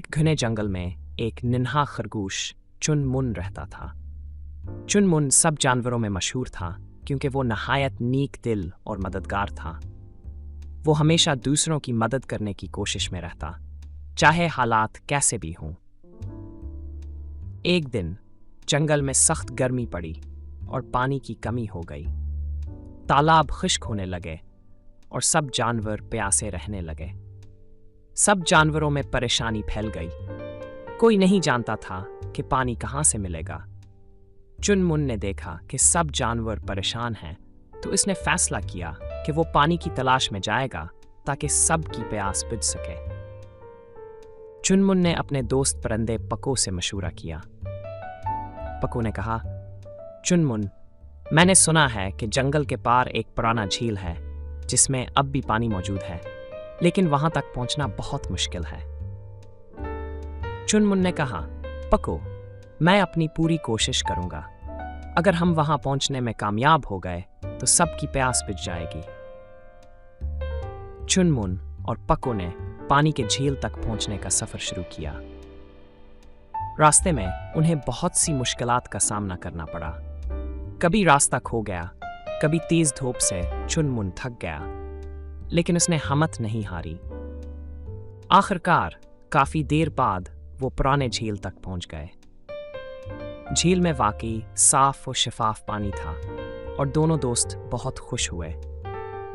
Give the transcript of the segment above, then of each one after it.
एक घने जंगल में एक नन्हा खरगोश चुनमुन रहता था। चुनमुन सब जानवरों में मशहूर था क्योंकि वो नहायत नेक दिल और मददगार था। वो हमेशा दूसरों की मदद करने की कोशिश में रहता, चाहे हालात कैसे भी हों। एक दिन जंगल में सख्त गर्मी पड़ी और पानी की कमी हो गई। तालाब खुश्क होने लगे और सब जानवर प्यासे रहने लगे। सब जानवरों में परेशानी फैल गई। कोई नहीं जानता था कि पानी कहाँ से मिलेगा। चुनमुन ने देखा कि सब जानवर परेशान हैं, तो इसने फैसला किया कि वो पानी की तलाश में जाएगा ताकि सब की प्यास बुझ सके। चुनमुन ने अपने दोस्त परिंदे पको से मशवरा किया। पको ने कहा, चुनमुन, मैंने सुना है कि जंगल के पार एक पुराना झील है जिसमें अब भी पानी मौजूद है, लेकिन वहां तक पहुंचना बहुत मुश्किल है। चुनमुन ने कहा, पको, मैं अपनी पूरी कोशिश करूंगा। अगर हम वहां पहुंचने में कामयाब हो गए तो सबकी प्यास बुझ जाएगी। चुनमुन और पको ने पानी के झील तक पहुंचने का सफर शुरू किया। रास्ते में उन्हें बहुत सी मुश्किलात का सामना करना पड़ा। कभी रास्ता खो गया, कभी तेज धूप से चुनमुन थक गया, लेकिन उसने हिम्मत नहीं हारी। आखिरकार काफी देर बाद वो पुराने झील तक पहुंच गए। झील में वाकई साफ और शफाफ पानी था और दोनों दोस्त बहुत खुश हुए।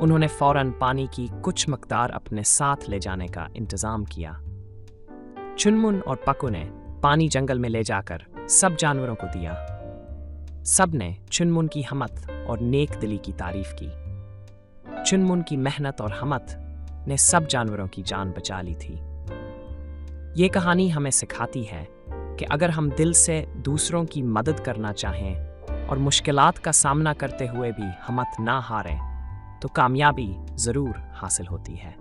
उन्होंने फौरन पानी की कुछ मकदार अपने साथ ले जाने का इंतजाम किया। चुनमुन और पको ने पानी जंगल में ले जाकर सब जानवरों को दिया। सब ने चुनमुन की हिम्मत और नेक दिली की तारीफ की। चुनमुन की मेहनत और हिम्मत ने सब जानवरों की जान बचा ली थी। ये कहानी हमें सिखाती है कि अगर हम दिल से दूसरों की मदद करना चाहें और मुश्किलात का सामना करते हुए भी हिम्मत ना हारें, तो कामयाबी जरूर हासिल होती है।